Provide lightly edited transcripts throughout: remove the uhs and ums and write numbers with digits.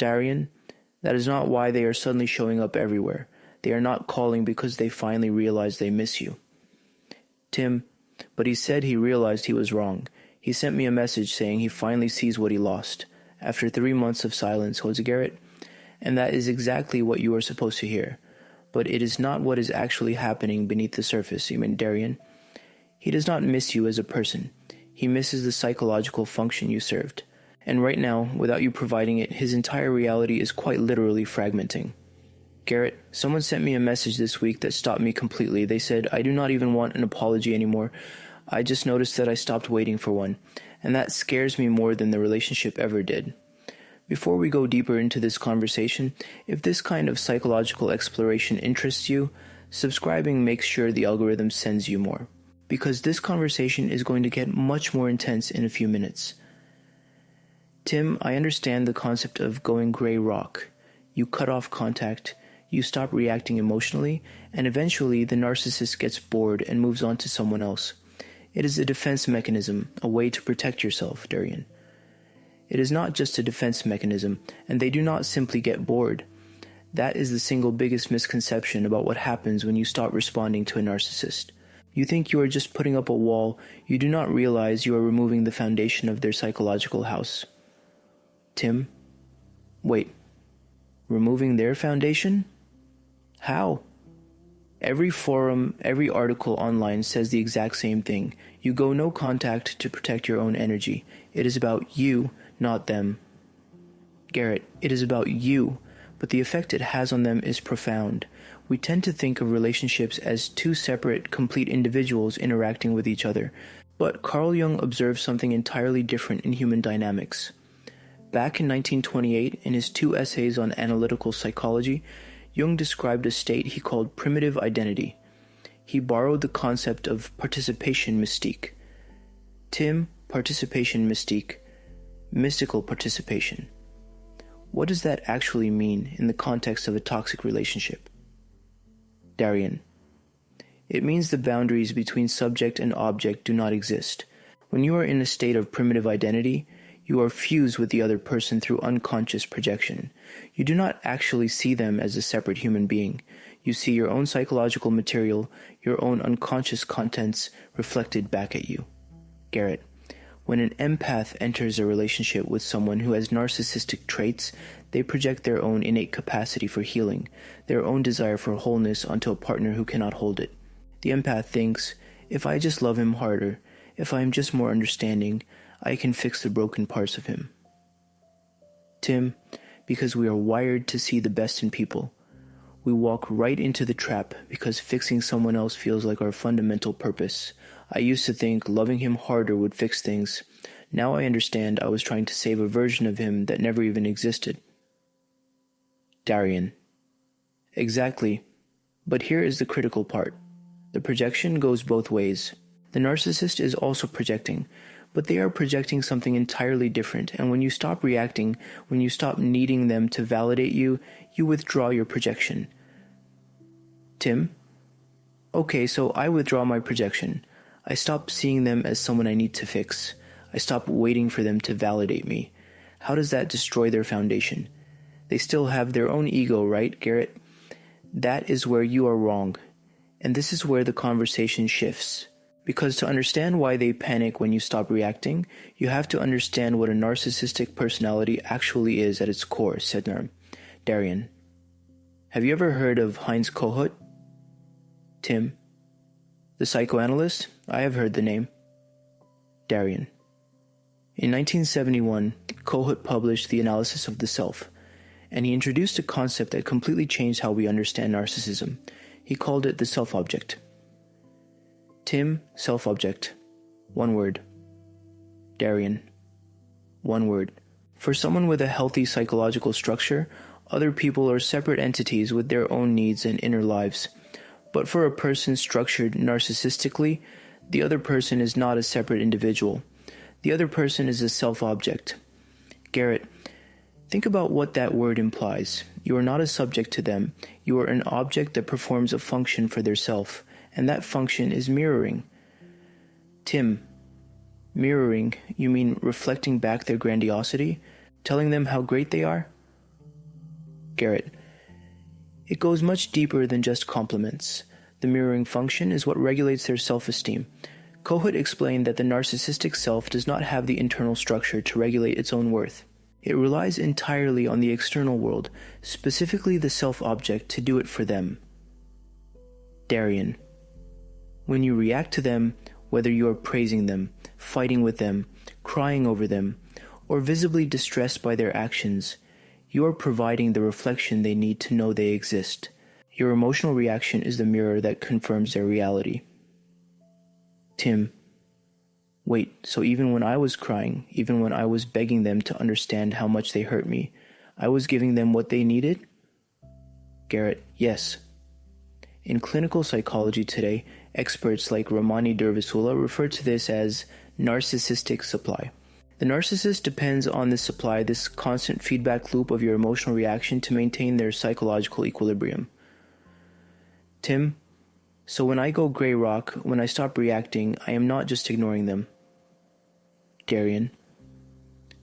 Darian, that is not why they are suddenly showing up everywhere. They are not calling because they finally realize they miss you. Tim, but he said he realized he was wrong. He sent me a message saying he finally sees what he lost. After 3 months of silence, Jose Garrett, and that is exactly what you are supposed to hear. But it is not what is actually happening beneath the surface, you mean Darian. He does not miss you as a person. He misses the psychological function you served. And right now, without you providing it, his entire reality is quite literally fragmenting. Garrett, someone sent me a message this week that stopped me completely. They said, I do not even want an apology anymore. I just noticed that I stopped waiting for one. And that scares me more than the relationship ever did. Before we go deeper into this conversation, if this kind of psychological exploration interests you, subscribing makes sure the algorithm sends you more. Because this conversation is going to get much more intense in a few minutes. Tim, I understand the concept of going gray rock. You cut off contact, you stop reacting emotionally, and eventually the narcissist gets bored and moves on to someone else. It is a defense mechanism, a way to protect yourself, Darian. It is not just a defense mechanism, and they do not simply get bored. That is the single biggest misconception about what happens when you stop responding to a narcissist. You think you are just putting up a wall, you do not realize you are removing the foundation of their psychological house. Tim? Wait. Removing their foundation? How? Every forum, every article online says the exact same thing. You go no contact to protect your own energy. It is about you, not them. Garrett, it is about you, but the effect it has on them is profound. We tend to think of relationships as two separate, complete individuals interacting with each other, but Carl Jung observed something entirely different in human dynamics. Back in 1928, in his 2 essays on analytical psychology, Jung described a state he called primitive identity. He borrowed the concept of participation mystique. Tim, participation mystique. Mystical participation. What does that actually mean in the context of a toxic relationship? Darian. It means the boundaries between subject and object do not exist. When you are in a state of primitive identity, you are fused with the other person through unconscious projection. You do not actually see them as a separate human being. You see your own psychological material, your own unconscious contents reflected back at you. Garrett. When an empath enters a relationship with someone who has narcissistic traits, they project their own innate capacity for healing, their own desire for wholeness onto a partner who cannot hold it. The empath thinks, if I just love him harder, if I am just more understanding, I can fix the broken parts of him. Tim, because we are wired to see the best in people. We walk right into the trap because fixing someone else feels like our fundamental purpose. I used to think loving him harder would fix things. Now I understand I was trying to save a version of him that never even existed. Darian. Exactly. But here is the critical part. The projection goes both ways. The narcissist is also projecting, but they are projecting something entirely different, and when you stop reacting, when you stop needing them to validate you, you withdraw your projection. Tim? Okay, so I withdraw my projection. I stop seeing them as someone I need to fix. I stop waiting for them to validate me. How does that destroy their foundation? They still have their own ego, right, Garrett? That is where you are wrong. And this is where the conversation shifts. Because to understand why they panic when you stop reacting, you have to understand what a narcissistic personality actually is at its core, said Darian. Have you ever heard of Heinz Kohut? Tim. The psychoanalyst? I have heard the name. Darian. In 1971, Kohut published The Analysis of the Self, and he introduced a concept that completely changed how we understand narcissism. He called it the selfobject. Tim, selfobject. One word. Darian. One word. For someone with a healthy psychological structure, other people are separate entities with their own needs and inner lives. But for a person structured narcissistically, the other person is not a separate individual. The other person is a self-object. Garrett, think about what that word implies. You are not a subject to them. You are an object that performs a function for their self, and that function is mirroring. Tim, mirroring, you mean reflecting back their grandiosity? Telling them how great they are? Garrett. It goes much deeper than just compliments. The mirroring function is what regulates their self-esteem. Kohut explained that the narcissistic self does not have the internal structure to regulate its own worth. It relies entirely on the external world, specifically the self-object, to do it for them. Darian. When you react to them, whether you are praising them, fighting with them, crying over them, or visibly distressed by their actions, you are providing the reflection they need to know they exist. Your emotional reaction is the mirror that confirms their reality. Tim. Wait, so even when I was crying, even when I was begging them to understand how much they hurt me, I was giving them what they needed? Garrett. Yes. In clinical psychology today, experts like Ramani Durvasula refer to this as narcissistic supply. The narcissist depends on this supply, this constant feedback loop of your emotional reaction to maintain their psychological equilibrium. Tim, so when I go gray rock, when I stop reacting, I am not just ignoring them. Darian.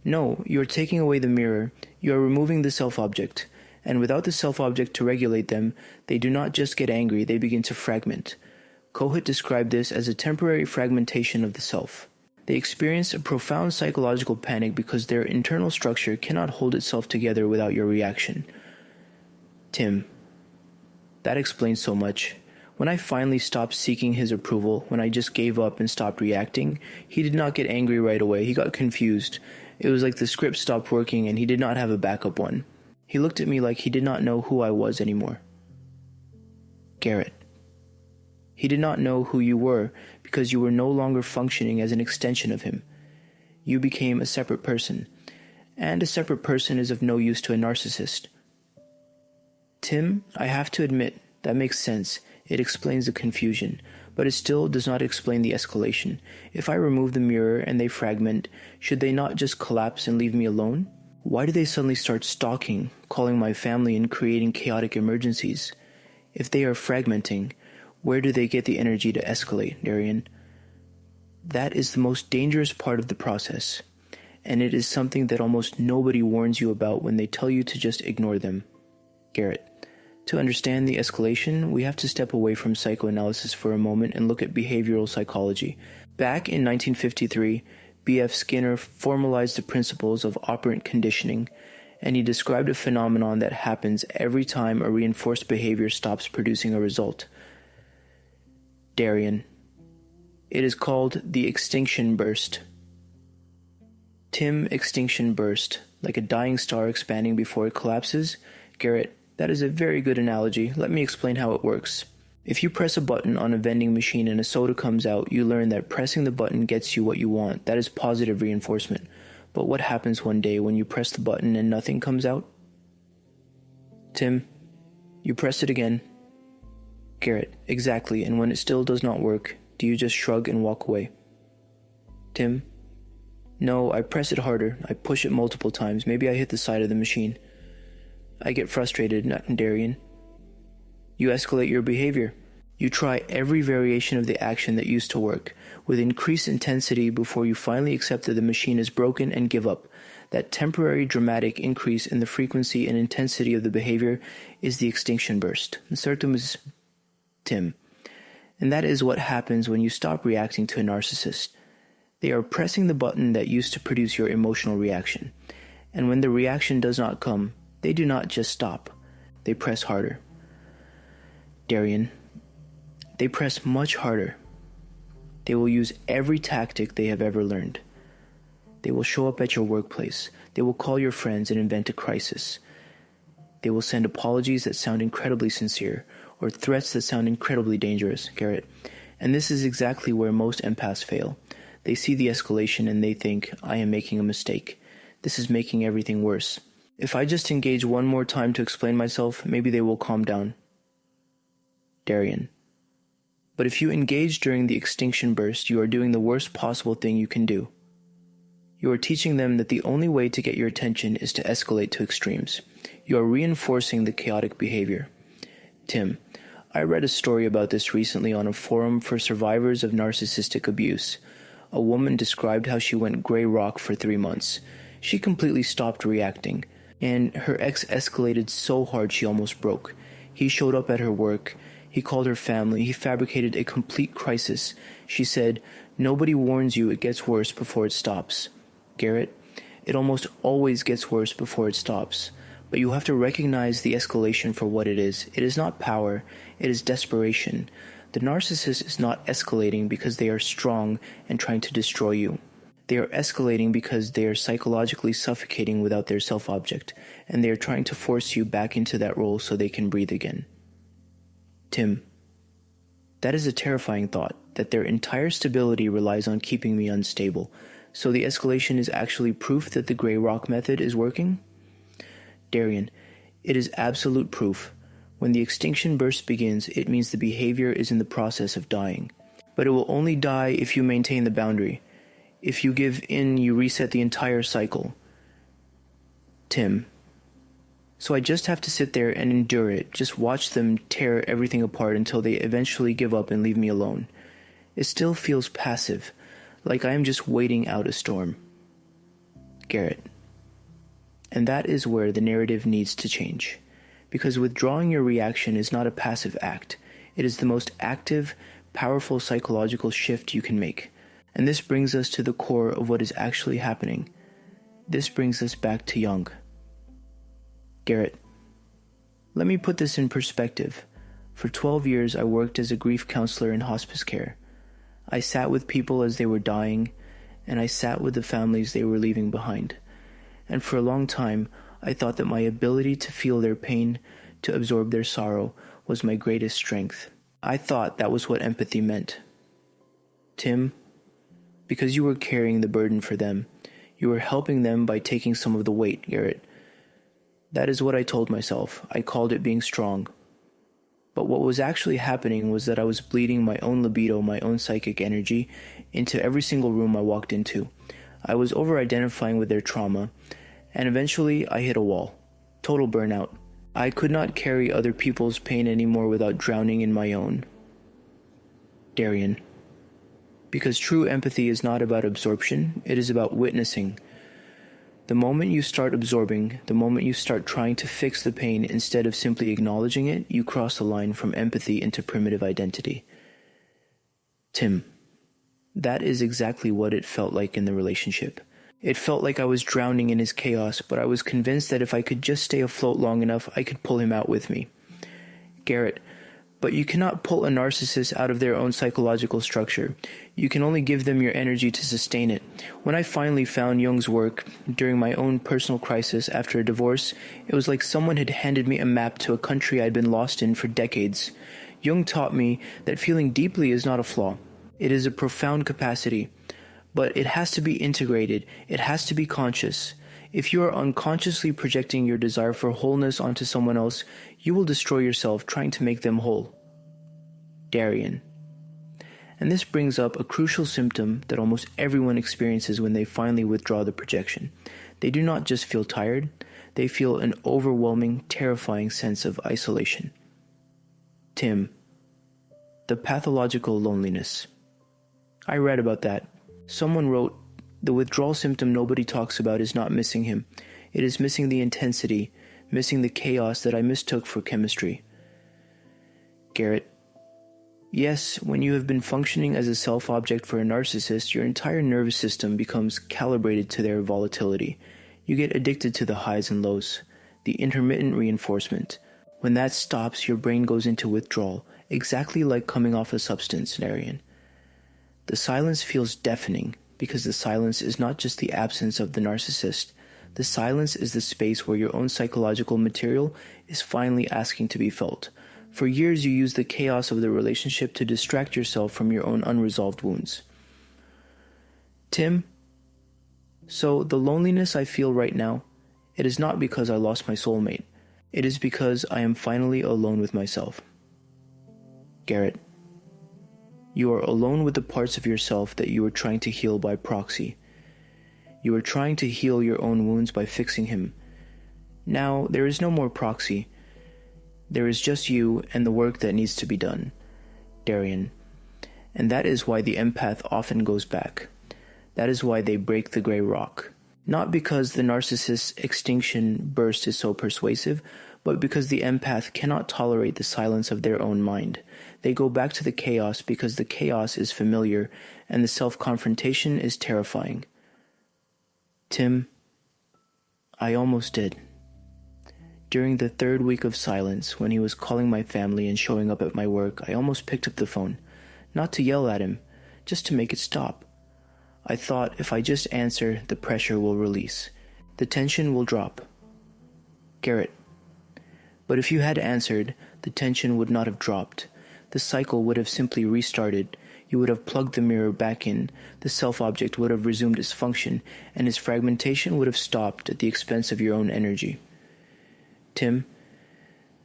No, you are taking away the mirror, you are removing the self-object, and without the self-object to regulate them, they do not just get angry, they begin to fragment. Kohut described this as a temporary fragmentation of the self. They experience a profound psychological panic because their internal structure cannot hold itself together without your reaction. Tim. That explains so much. When I finally stopped seeking his approval, when I just gave up and stopped reacting, he did not get angry right away. He got confused. It was like the script stopped working and he did not have a backup one. He looked at me like he did not know who I was anymore. Garrett. He did not know who you were because you were no longer functioning as an extension of him. You became a separate person, and a separate person is of no use to a narcissist. Tim, I have to admit, that makes sense. It explains the confusion, but it still does not explain the escalation. If I remove the mirror and they fragment, should they not just collapse and leave me alone? Why do they suddenly start stalking, calling my family and creating chaotic emergencies? If they are fragmenting, where do they get the energy to escalate, Darian? That is the most dangerous part of the process, and it is something that almost nobody warns you about when they tell you to just ignore them. Garrett. To understand the escalation, we have to step away from psychoanalysis for a moment and look at behavioral psychology. Back in 1953, B.F. Skinner formalized the principles of operant conditioning, and he described a phenomenon that happens every time a reinforced behavior stops producing a result. Darian. It is called the extinction burst. Tim, extinction burst, like a dying star expanding before it collapses. Garrett, that is a very good analogy. Let me explain how it works. If you press a button on a vending machine and a soda comes out, you learn that pressing the button gets you what you want. That is positive reinforcement. But what happens one day when you press the button and nothing comes out? Tim, you press it again. Garrett, exactly, and when it still does not work, do you just shrug and walk away? Tim, no, I press it harder. I push it multiple times. Maybe I hit the side of the machine. I get frustrated, Darian. You escalate your behavior. You try every variation of the action that used to work, with increased intensity before you finally accept that the machine is broken and give up. That temporary dramatic increase in the frequency and intensity of the behavior is the extinction burst. The certum is Tim. And that is what happens when you stop reacting to a narcissist. They are pressing the button that used to produce your emotional reaction. And when the reaction does not come, they do not just stop. They press harder. Darian. They press much harder. They will use every tactic they have ever learned. They will show up at your workplace. They will call your friends and invent a crisis. They will send apologies that sound incredibly sincere, or threats that sound incredibly dangerous, Garrett. And this is exactly where most empaths fail. They see the escalation and they think, I am making a mistake. This is making everything worse. If I just engage one more time to explain myself, maybe they will calm down. Darian. But if you engage during the extinction burst, you are doing the worst possible thing you can do. You are teaching them that the only way to get your attention is to escalate to extremes. You are reinforcing the chaotic behavior. Tim, I read a story about this recently on a forum for survivors of narcissistic abuse. A woman described how she went gray rock for 3 months. She completely stopped reacting. And her ex escalated so hard she almost broke. He showed up at her work. He called her family. He fabricated a complete crisis. She said, "Nobody warns you it gets worse before it stops." Garrett, it almost always gets worse before it stops. But you have to recognize the escalation for what it is. It is not power. It is desperation. The narcissist is not escalating because they are strong and trying to destroy you. They are escalating because they are psychologically suffocating without their self-object, and they are trying to force you back into that role so they can breathe again. Tim, that is a terrifying thought, that their entire stability relies on keeping me unstable. So the escalation is actually proof that the gray rock method is working? Darian, it is absolute proof. When the extinction burst begins, it means the behavior is in the process of dying. But it will only die if you maintain the boundary. If you give in, you reset the entire cycle. Tim, so I just have to sit there and endure it, just watch them tear everything apart until they eventually give up and leave me alone. It still feels passive, like I am just waiting out a storm. Garrett, and that is where the narrative needs to change. Because withdrawing your reaction is not a passive act. It is the most active, powerful psychological shift you can make. And this brings us to the core of what is actually happening. This brings us back to Jung. Garrett, let me put this in perspective. For 12 years, I worked as a grief counselor in hospice care. I sat with people as they were dying, and I sat with the families they were leaving behind. And for a long time, I thought that my ability to feel their pain, to absorb their sorrow, was my greatest strength. I thought that was what empathy meant. Tim, because you were carrying the burden for them, you were helping them by taking some of the weight, Garrett. That is what I told myself. I called it being strong. But what was actually happening was that I was bleeding my own libido, my own psychic energy, into every single room I walked into. I was over-identifying with their trauma, and eventually I hit a wall. Total burnout. I could not carry other people's pain anymore without drowning in my own. Darian. Because true empathy is not about absorption, it is about witnessing. The moment you start absorbing, the moment you start trying to fix the pain instead of simply acknowledging it, you cross the line from empathy into primitive identity. Tim. That is exactly what it felt like in the relationship. It felt like I was drowning in his chaos, but I was convinced that if I could just stay afloat long enough, I could pull him out with me. Garrett, but you cannot pull a narcissist out of their own psychological structure. You can only give them your energy to sustain it. When I finally found Jung's work during my own personal crisis after a divorce, it was like someone had handed me a map to a country I'd been lost in for decades. Jung taught me that feeling deeply is not a flaw. It is a profound capacity. But it has to be integrated. It has to be conscious. If you are unconsciously projecting your desire for wholeness onto someone else, you will destroy yourself trying to make them whole. Darian. And this brings up a crucial symptom that almost everyone experiences when they finally withdraw the projection. They do not just feel tired, they feel an overwhelming, terrifying sense of isolation. Tim. The pathological loneliness. I read about that. Someone wrote, the withdrawal symptom nobody talks about is not missing him. It is missing the intensity, missing the chaos that I mistook for chemistry. Garrett. Yes, when you have been functioning as a self-object for a narcissist, your entire nervous system becomes calibrated to their volatility. You get addicted to the highs and lows, the intermittent reinforcement. When that stops, your brain goes into withdrawal, exactly like coming off a substance, Darian. The silence feels deafening, because the silence is not just the absence of the narcissist. The silence is the space where your own psychological material is finally asking to be felt. For years you used the chaos of the relationship to distract yourself from your own unresolved wounds. Tim, so the loneliness I feel right now, it is not because I lost my soulmate. It is because I am finally alone with myself. Garrett. You are alone with the parts of yourself that you are trying to heal by proxy. You are trying to heal your own wounds by fixing him. Now, there is no more proxy. There is just you and the work that needs to be done. Darian. And that is why the empath often goes back. That is why they break the gray rock. Not because the narcissist's extinction burst is so persuasive, but because the empath cannot tolerate the silence of their own mind. They go back to the chaos because the chaos is familiar and the self-confrontation is terrifying. Tim, I almost did. During the 3rd week of silence, when he was calling my family and showing up at my work, I almost picked up the phone. Not to yell at him, just to make it stop. I thought if I just answer, the pressure will release. The tension will drop. Garrett. But if you had answered, the tension would not have dropped. The cycle would have simply restarted. You would have plugged the mirror back in, the self-object would have resumed its function, and its fragmentation would have stopped at the expense of your own energy. Tim,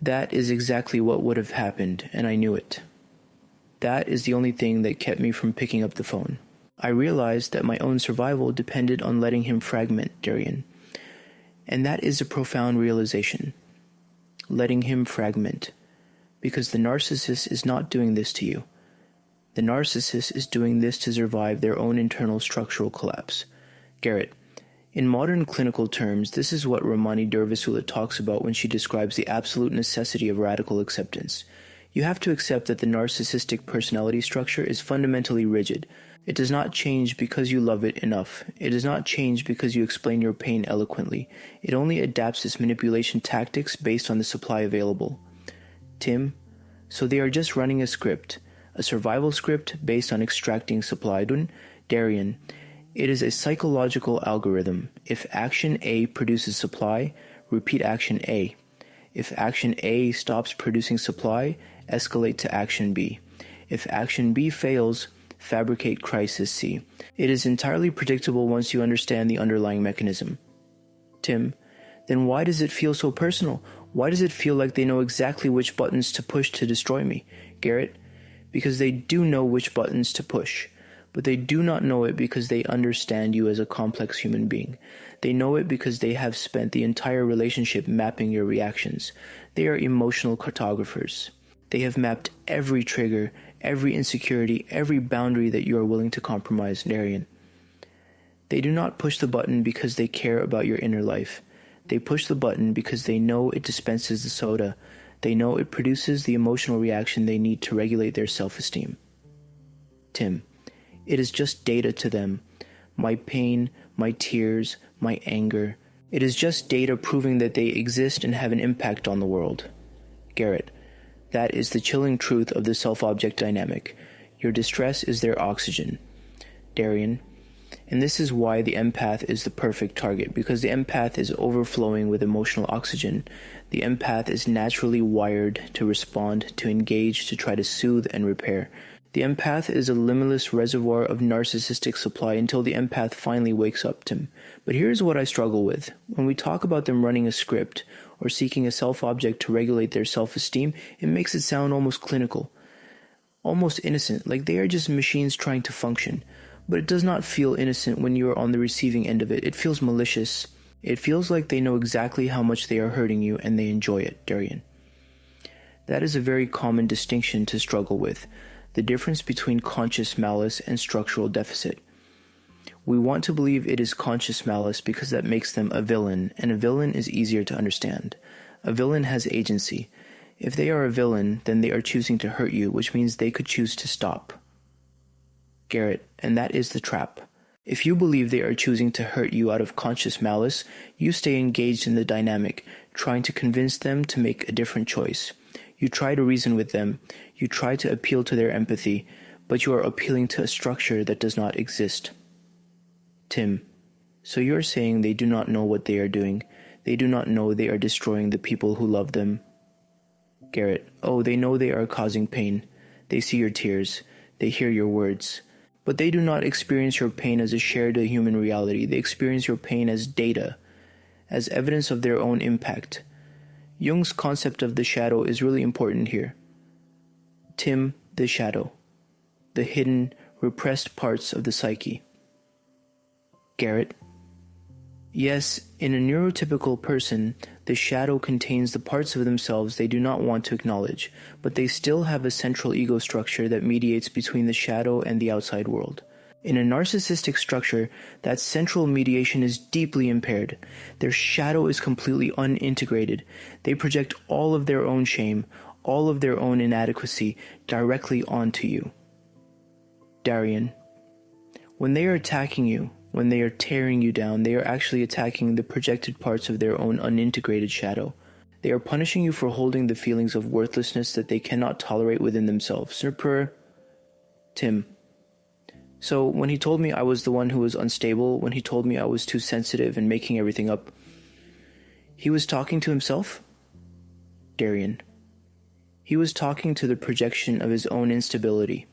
that is exactly what would have happened, and I knew it. That is the only thing that kept me from picking up the phone. I realized that my own survival depended on letting him fragment Darian. And that is a profound realization. Letting him fragment. Because the narcissist is not doing this to you. The narcissist is doing this to survive their own internal structural collapse. Garrett, in modern clinical terms, this is what Ramani Durvasula talks about when she describes the absolute necessity of radical acceptance. You have to accept that the narcissistic personality structure is fundamentally rigid. It does not change because you love it enough. It does not change because you explain your pain eloquently. It only adapts its manipulation tactics based on the supply available. Tim, so they are just running a script, a survival script based on extracting supply. Darian, it is a psychological algorithm. If action A produces supply, repeat action A. If action A stops producing supply, escalate to action B. If action B fails, fabricate crisis C. It is entirely predictable once you understand the underlying mechanism. Tim, then why does it feel so personal? Why does it feel like they know exactly which buttons to push to destroy me? Garrett, because they do know which buttons to push, but they do not know it because they understand you as a complex human being. They know it because they have spent the entire relationship mapping your reactions. They are emotional cartographers. They have mapped every trigger, every insecurity, every boundary that you are willing to compromise, Darian. They do not push the button because they care about your inner life. They push the button because they know it dispenses the soda. They know it produces the emotional reaction they need to regulate their self-esteem. Tim, it is just data to them. My pain, my tears, my anger. It is just data proving that they exist and have an impact on the world. Garrett, that is the chilling truth of the self-object dynamic. Your distress is their oxygen. Darian, and this is why the empath is the perfect target, because the empath is overflowing with emotional oxygen. The empath is naturally wired to respond, to engage, to try to soothe and repair. The empath is a limitless reservoir of narcissistic supply until the empath finally wakes up to him. But here's what I struggle with. When we talk about them running a script or seeking a self-object to regulate their self-esteem, it makes it sound almost clinical, almost innocent, like they are just machines trying to function. But it does not feel innocent when you are on the receiving end of it. It feels malicious. It feels like they know exactly how much they are hurting you and they enjoy it, Darian. That is a very common distinction to struggle with. The difference between conscious malice and structural deficit. We want to believe it is conscious malice because that makes them a villain, and a villain is easier to understand. A villain has agency. If they are a villain, then they are choosing to hurt you, which means they could choose to stop. Garrett, and that is the trap. If you believe they are choosing to hurt you out of conscious malice, you stay engaged in the dynamic, trying to convince them to make a different choice. You try to reason with them, you try to appeal to their empathy, but you are appealing to a structure that does not exist. Tim, so you are saying they do not know what they are doing. They do not know they are destroying the people who love them. Garrett, oh, they know they are causing pain. They see your tears. They hear your words. But they do not experience your pain as a shared human reality. They experience your pain as data, as evidence of their own impact. Jung's concept of the shadow is really important here. Tim, the shadow, the hidden, repressed parts of the psyche. Garrett, yes, in a neurotypical person, the shadow contains the parts of themselves they do not want to acknowledge, but they still have a central ego structure that mediates between the shadow and the outside world. In a narcissistic structure, that central mediation is deeply impaired. Their shadow is completely unintegrated. They project all of their own shame, all of their own inadequacy directly onto you. Darian, when they are attacking you, when they are tearing you down, they are actually attacking the projected parts of their own unintegrated shadow. They are punishing you for holding the feelings of worthlessness that they cannot tolerate within themselves. Tim. So when he told me I was the one who was unstable, when he told me I was too sensitive and making everything up, he was talking to himself? Darian. He was talking to the projection of his own instability.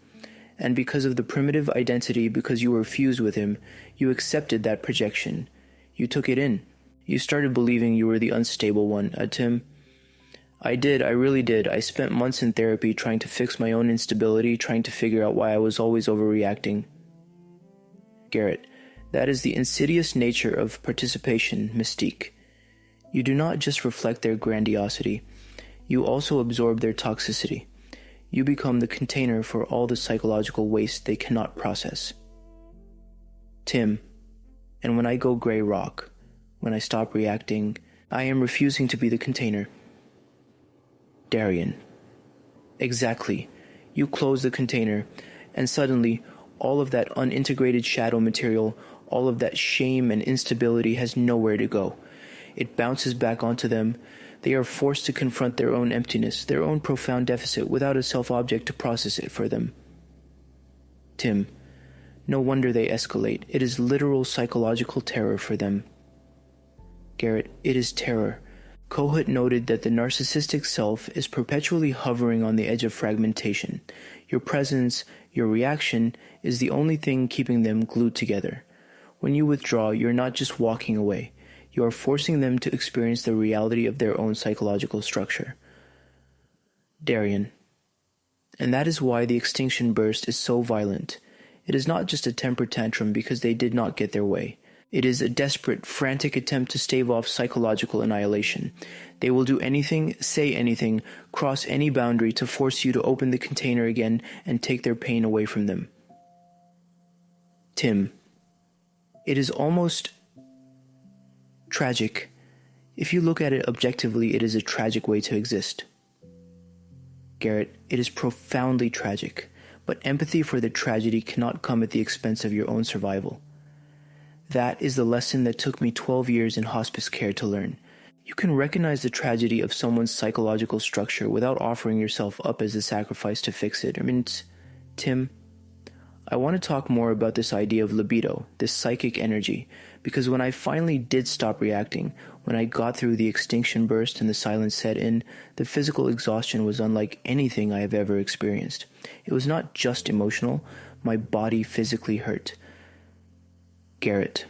And because of the primitive identity, because you were fused with him, you accepted that projection. You took it in. You started believing you were the unstable one, Tim. I did, I really did. I spent months in therapy trying to fix my own instability, trying to figure out why I was always overreacting. Garrett, that is the insidious nature of participation mystique. You do not just reflect their grandiosity, you also absorb their toxicity. You become the container for all the psychological waste they cannot process. Tim, and when I go gray rock, when I stop reacting, I am refusing to be the container. Darian. Exactly. You close the container, and suddenly, all of that unintegrated shadow material, all of that shame and instability has nowhere to go. It bounces back onto them. They are forced to confront their own emptiness, their own profound deficit, without a self-object to process it for them. Tim. No wonder they escalate. It is literal psychological terror for them. Garrett, it is terror. Kohut noted that the narcissistic self is perpetually hovering on the edge of fragmentation. Your presence, your reaction, is the only thing keeping them glued together. When you withdraw, you're not just walking away. You are forcing them to experience the reality of their own psychological structure. Darian. And that is why the extinction burst is so violent. It is not just a temper tantrum because they did not get their way. It is a desperate, frantic attempt to stave off psychological annihilation. They will do anything, say anything, cross any boundary to force you to open the container again and take their pain away from them. Tim. It is almost tragic. If you look at it objectively, it is a tragic way to exist. Garrett, it is profoundly tragic, but empathy for the tragedy cannot come at the expense of your own survival. That is the lesson that took me 12 years in hospice care to learn. You can recognize the tragedy of someone's psychological structure without offering yourself up as a sacrifice to fix it. Tim, I want to talk more about this idea of libido, this psychic energy, because when I finally did stop reacting, when I got through the extinction burst and the silence set in, the physical exhaustion was unlike anything I have ever experienced. It was not just emotional, my body physically hurt. Garrett.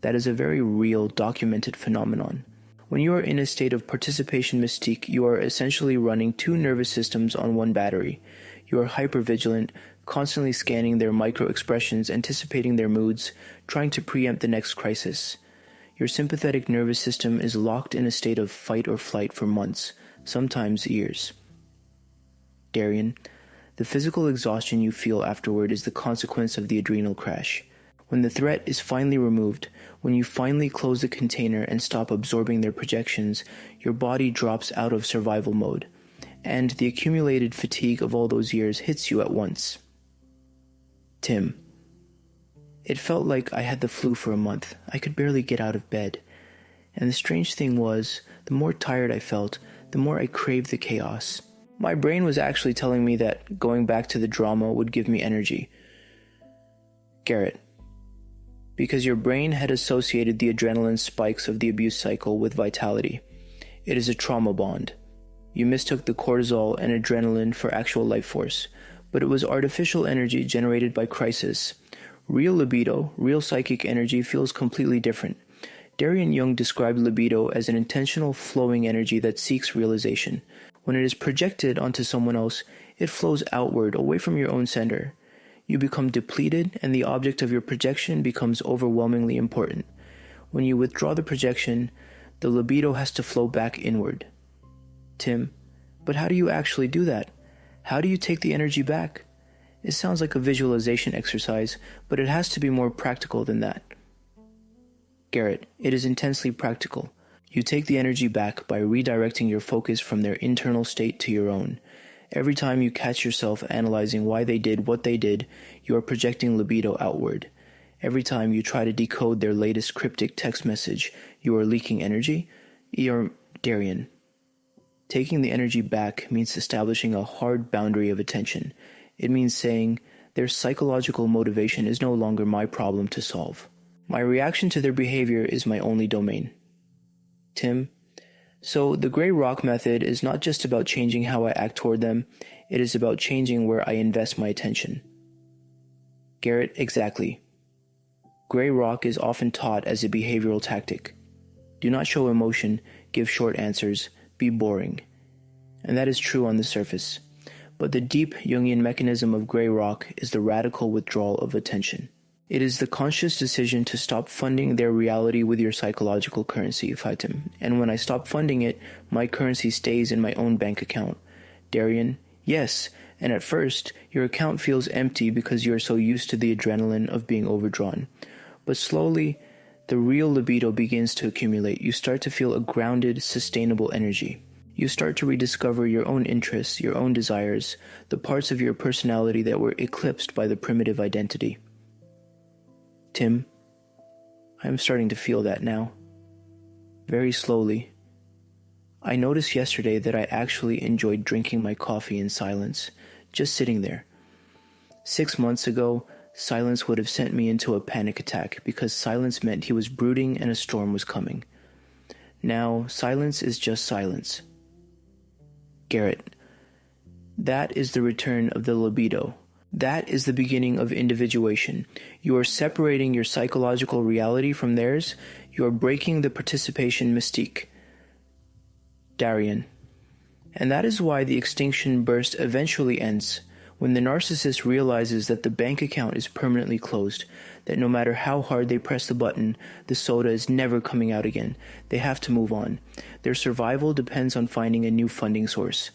That is a very real, documented phenomenon. When you are in a state of participation mystique, you are essentially running two nervous systems on one battery. You are hypervigilant, constantly scanning their micro-expressions, anticipating their moods, trying to preempt the next crisis. Your sympathetic nervous system is locked in a state of fight or flight for months, sometimes years. Darian, the physical exhaustion you feel afterward is the consequence of the adrenal crash. When the threat is finally removed, when you finally close the container and stop absorbing their projections, your body drops out of survival mode, and the accumulated fatigue of all those years hits you at once. Tim. It felt like I had the flu for a month. I could barely get out of bed. And the strange thing was, the more tired I felt, the more I craved the chaos. My brain was actually telling me that going back to the drama would give me energy. Garrett. Because your brain had associated the adrenaline spikes of the abuse cycle with vitality. It is a trauma bond. You mistook the cortisol and adrenaline for actual life force, but it was artificial energy generated by crisis. Real libido, real psychic energy feels completely different. Darian Jung described libido as an intentional flowing energy that seeks realization. When it is projected onto someone else, it flows outward, away from your own center. You become depleted, and the object of your projection becomes overwhelmingly important. When you withdraw the projection, the libido has to flow back inward. Tim, but how do you actually do that? How do you take the energy back? It sounds like a visualization exercise, but it has to be more practical than that. Garrett, it is intensely practical. You take the energy back by redirecting your focus from their internal state to your own. Every time you catch yourself analyzing why they did what they did, you are projecting libido outward. Every time you try to decode their latest cryptic text message, you are leaking energy. Darian. Taking the energy back means establishing a hard boundary of attention. It means saying, their psychological motivation is no longer my problem to solve. My reaction to their behavior is my only domain. Tim, so the gray rock method is not just about changing how I act toward them, it is about changing where I invest my attention. Garrett, exactly. Gray rock is often taught as a behavioral tactic. Do not show emotion, give short answers, be boring. And that is true on the surface. But the deep Jungian mechanism of gray rock is the radical withdrawal of attention. It is the conscious decision to stop funding their reality with your psychological currency, Fatim. And when I stop funding it, my currency stays in my own bank account. Darian, yes, and at first, your account feels empty because you are so used to the adrenaline of being overdrawn. But slowly, the real libido begins to accumulate. You start to feel a grounded, sustainable energy. You start to rediscover your own interests, your own desires, the parts of your personality that were eclipsed by the primitive identity. Tim, I am starting to feel that now. Very slowly. I noticed yesterday that I actually enjoyed drinking my coffee in silence, just sitting there. 6 months ago, silence would have sent me into a panic attack because silence meant he was brooding and a storm was coming. Now, silence is just silence. Garrett, that is the return of the libido. That is the beginning of individuation. You are separating your psychological reality from theirs. You are breaking the participation mystique. Darian. And that is why the extinction burst eventually ends, when the narcissist realizes that the bank account is permanently closed, that no matter how hard they press the button, the soda is never coming out again. They have to move on. Their survival depends on finding a new funding source.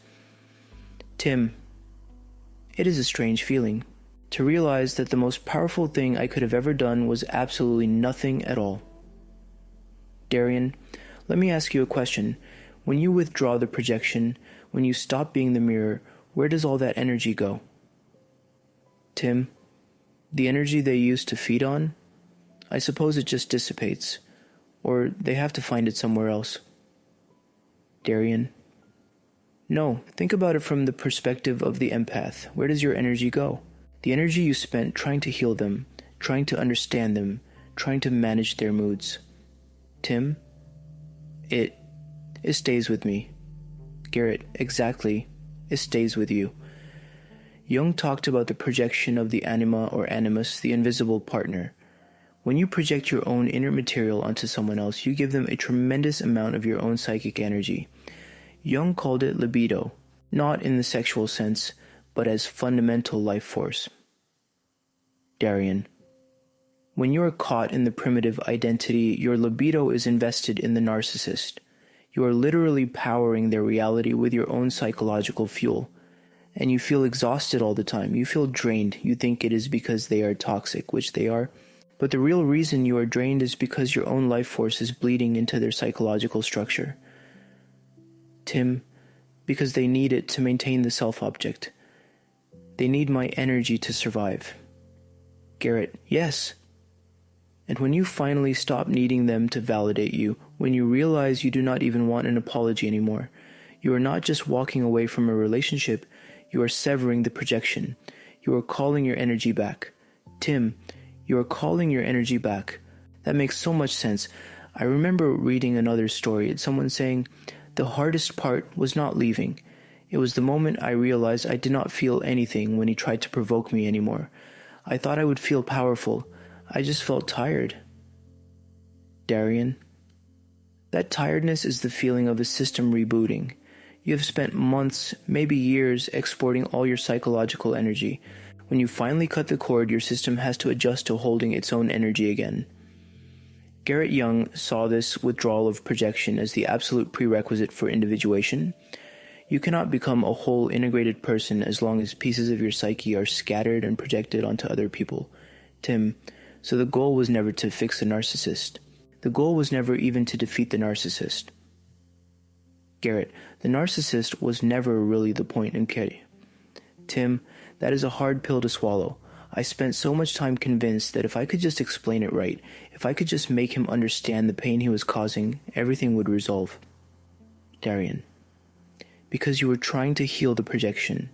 Tim, it is a strange feeling, to realize that the most powerful thing I could have ever done was absolutely nothing at all. Darian, let me ask you a question. When you withdraw the projection, when you stop being the mirror, where does all that energy go? Tim, the energy they used to feed on? I suppose it just dissipates, or they have to find it somewhere else. Darian, no, think about it from the perspective of the empath. Where does your energy go? The energy you spent trying to heal them, trying to understand them, trying to manage their moods. Tim, it stays with me. Garrett, exactly, it stays with you. Jung talked about the projection of the anima or animus, the invisible partner. When you project your own inner material onto someone else, you give them a tremendous amount of your own psychic energy. Jung called it libido, not in the sexual sense, but as fundamental life force. Darian, when you are caught in the primitive identity, your libido is invested in the narcissist. You are literally powering their reality with your own psychological fuel. And you feel exhausted all the time. You feel drained. You think it is because they are toxic, which they are. But the real reason you are drained is because your own life force is bleeding into their psychological structure. Tim, because they need it to maintain the self-object. They need my energy to survive. Garrett, yes. And when you finally stop needing them to validate you, when you realize you do not even want an apology anymore, you are not just walking away from a relationship, you are severing the projection. You are calling your energy back. Tim, you are calling your energy back. That makes so much sense. I remember reading another story. It's someone saying, the hardest part was not leaving. It was the moment I realized I did not feel anything when he tried to provoke me anymore. I thought I would feel powerful. I just felt tired. Darian, that tiredness is the feeling of a system rebooting. You have spent months, maybe years, exporting all your psychological energy. When you finally cut the cord, your system has to adjust to holding its own energy again. Garrett Jung saw this withdrawal of projection as the absolute prerequisite for individuation. You cannot become a whole integrated person as long as pieces of your psyche are scattered and projected onto other people. Tim, so the goal was never to fix the narcissist. The goal was never even to defeat the narcissist. Garrett, the narcissist was never really the point in Kerry. Tim, that is a hard pill to swallow. I spent so much time convinced that if I could just explain it right, if I could just make him understand the pain he was causing, everything would resolve. Darian, because you were trying to heal the projection.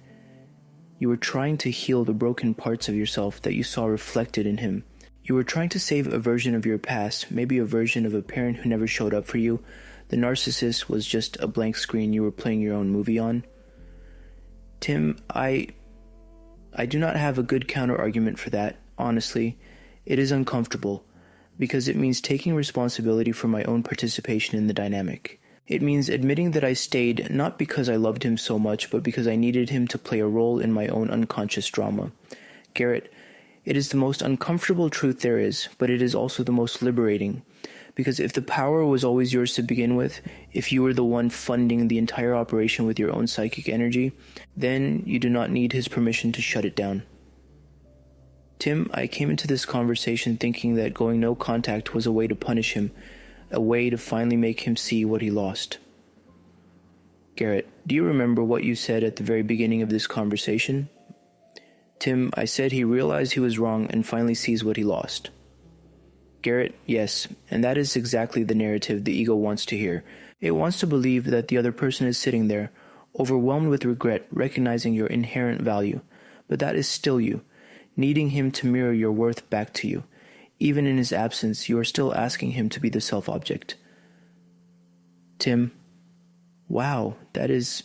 You were trying to heal the broken parts of yourself that you saw reflected in him. You were trying to save a version of your past, maybe a version of a parent who never showed up for you. The narcissist was just a blank screen you were playing your own movie on. Tim, I do not have a good counter-argument for that, honestly. It is uncomfortable, because it means taking responsibility for my own participation in the dynamic. It means admitting that I stayed not because I loved him so much, but because I needed him to play a role in my own unconscious drama. Garrett, it is the most uncomfortable truth there is, but it is also the most liberating. Because if the power was always yours to begin with, if you were the one funding the entire operation with your own psychic energy, then you do not need his permission to shut it down. Tim, I came into this conversation thinking that going no contact was a way to punish him, a way to finally make him see what he lost. Garrett, do you remember what you said at the very beginning of this conversation? Tim, I said he realized he was wrong and finally sees what he lost. Garrett, yes, and that is exactly the narrative the ego wants to hear. It wants to believe that the other person is sitting there, overwhelmed with regret, recognizing your inherent value. But that is still you, needing him to mirror your worth back to you. Even in his absence, you are still asking him to be the self-object. Tim, wow, that is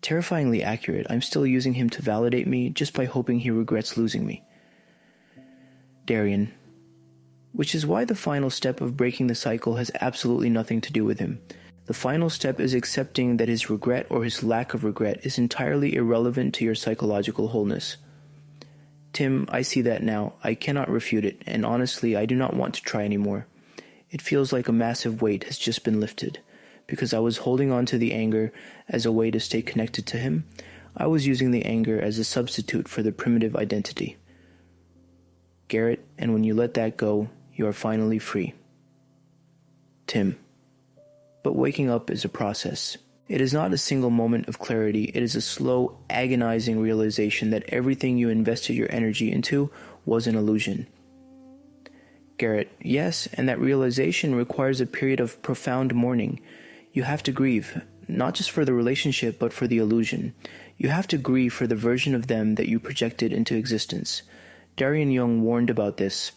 terrifyingly accurate. I'm still using him to validate me just by hoping he regrets losing me. Darian, which is why the final step of breaking the cycle has absolutely nothing to do with him. The final step is accepting that his regret or his lack of regret is entirely irrelevant to your psychological wholeness. Tim, I see that now. I cannot refute it, and honestly, I do not want to try anymore. It feels like a massive weight has just been lifted. Because I was holding on to the anger as a way to stay connected to him, I was using the anger as a substitute for the primitive identity. Garrett, and when you let that go, you are finally free. Tim, but waking up is a process. It is not a single moment of clarity. It is a slow, agonizing realization that everything you invested your energy into was an illusion. Garrett, yes, and that realization requires a period of profound mourning. You have to grieve, not just for the relationship, but for the illusion. You have to grieve for the version of them that you projected into existence. Darian Jung warned about this.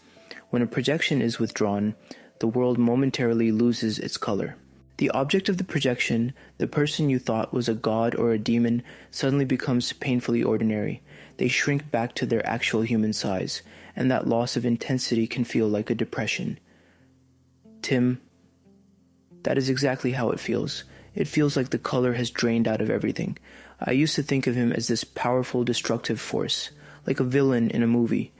When a projection is withdrawn, the world momentarily loses its color. The object of the projection, the person you thought was a god or a demon, suddenly becomes painfully ordinary. They shrink back to their actual human size, and that loss of intensity can feel like a depression. Tim, that is exactly how it feels. It feels like the color has drained out of everything. I used to think of him as this powerful, destructive force, like a villain in a movie.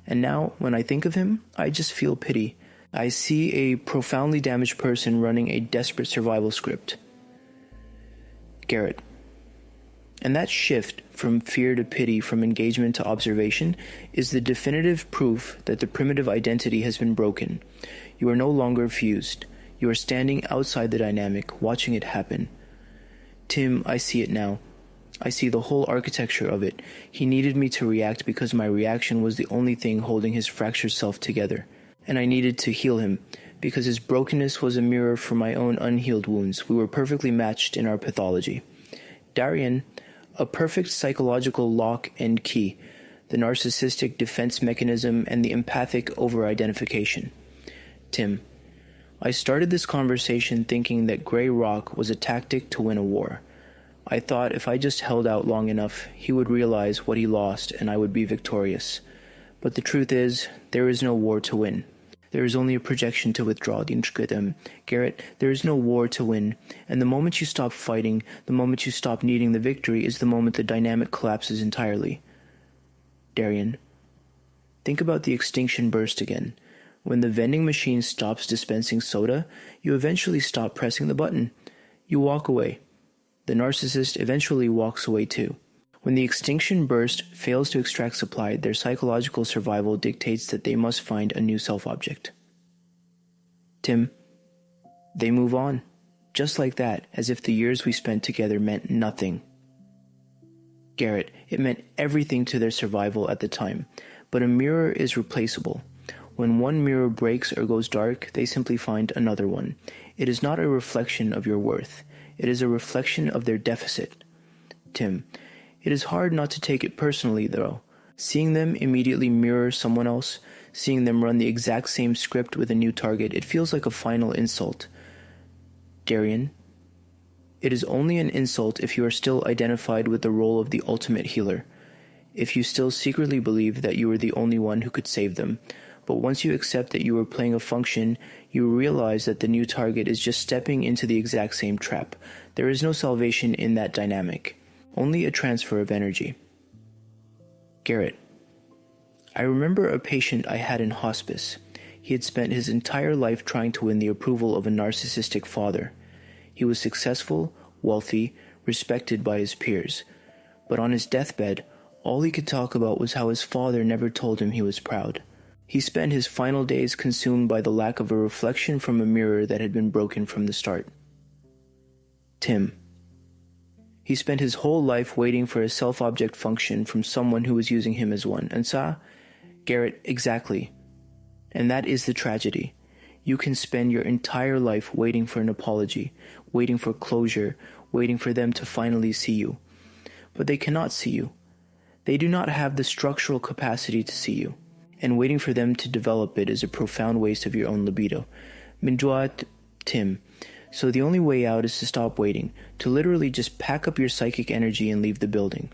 And now, when I think of him, I just feel pity. I see a profoundly damaged person running a desperate survival script. Garrett. And that shift from fear to pity, from engagement to observation, is the definitive proof that the primitive identity has been broken. You are no longer fused. You are standing outside the dynamic, watching it happen. Tim, I see it now. I see the whole architecture of it. He needed me to react because my reaction was the only thing holding his fractured self together. And I needed to heal him, because his brokenness was a mirror for my own unhealed wounds. We were perfectly matched in our pathology. Darian, a perfect psychological lock and key, the narcissistic defense mechanism and the empathic over-identification. Tim, I started this conversation thinking that gray rock was a tactic to win a war. I thought if I just held out long enough, he would realize what he lost and I would be victorious. But the truth is, there is no war to win. There is only a projection to withdraw. Garrett, there is no war to win. And the moment you stop fighting, the moment you stop needing the victory, is the moment the dynamic collapses entirely. Darian, think about the extinction burst again. When the vending machine stops dispensing soda, you eventually stop pressing the button. You walk away. The narcissist eventually walks away too. When the extinction burst fails to extract supply, their psychological survival dictates that they must find a new self-object. Tim, they move on, just like that, as if the years we spent together meant nothing. Garrett, it meant everything to their survival at the time, but a mirror is replaceable. When one mirror breaks or goes dark, they simply find another one. It is not a reflection of your worth. It is a reflection of their deficit. Tim, it is hard not to take it personally, though. Seeing them immediately mirror someone else, seeing them run the exact same script with a new target, it feels like a final insult. Darian, it is only an insult if you are still identified with the role of the ultimate healer, if you still secretly believe that you are the only one who could save them. But once you accept that you are playing a function, you realize that the new target is just stepping into the exact same trap. There is no salvation in that dynamic, only a transfer of energy. Garrett, I remember a patient I had in hospice. He had spent his entire life trying to win the approval of a narcissistic father. He was successful, wealthy, respected by his peers. But on his deathbed, all he could talk about was how his father never told him he was proud. He spent his final days consumed by the lack of a reflection from a mirror that had been broken from the start. Tim. He spent his whole life waiting for a self-object function from someone who was using him as one. And Garrett, exactly. And that is the tragedy. You can spend your entire life waiting for an apology, waiting for closure, waiting for them to finally see you. But they cannot see you. They do not have the structural capacity to see you. And waiting for them to develop it is a profound waste of your own libido. Minduat, Tim. So the only way out is to stop waiting, to literally just pack up your psychic energy and leave the building.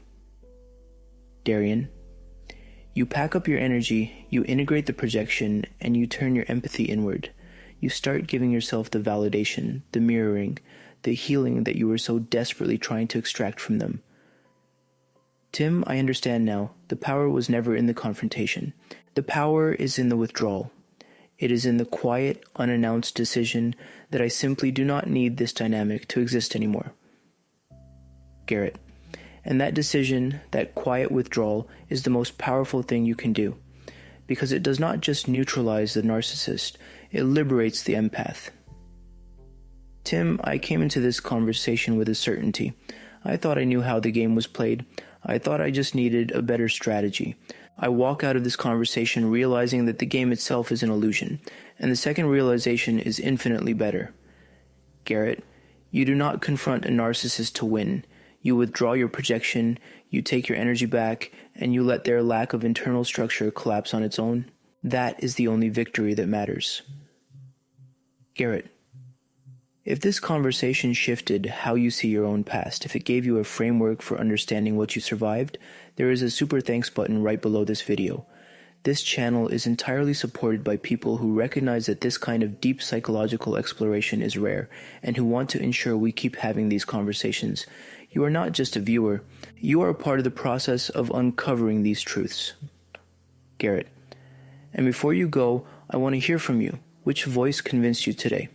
Darian. You pack up your energy, you integrate the projection, and you turn your empathy inward. You start giving yourself the validation, the mirroring, the healing that you were so desperately trying to extract from them. Tim, I understand now. The power was never in the confrontation. The power is in the withdrawal. It is in the quiet, unannounced decision that I simply do not need this dynamic to exist anymore. Garrett. And that decision, that quiet withdrawal, is the most powerful thing you can do, because it does not just neutralize the narcissist, it liberates the empath. Tim, I came into this conversation with a certainty. I thought I knew how the game was played. I thought I just needed a better strategy. I walk out of this conversation realizing that the game itself is an illusion, and the second realization is infinitely better. Garrett, you do not confront a narcissist to win. You withdraw your projection, you take your energy back, and you let their lack of internal structure collapse on its own. That is the only victory that matters. Garrett, if this conversation shifted how you see your own past, if it gave you a framework for understanding what you survived, there is a super thanks button right below this video. This channel is entirely supported by people who recognize that this kind of deep psychological exploration is rare, and who want to ensure we keep having these conversations. You are not just a viewer, you are a part of the process of uncovering these truths. Garrett, and before you go, I want to hear from you. Which voice convinced you today?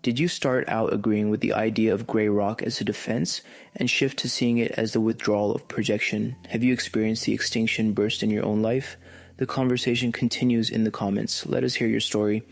Did you start out agreeing with the idea of gray rock as a defense and shift to seeing it as the withdrawal of projection? Have you experienced the extinction burst in your own life? The conversation continues in the comments. Let us hear your story.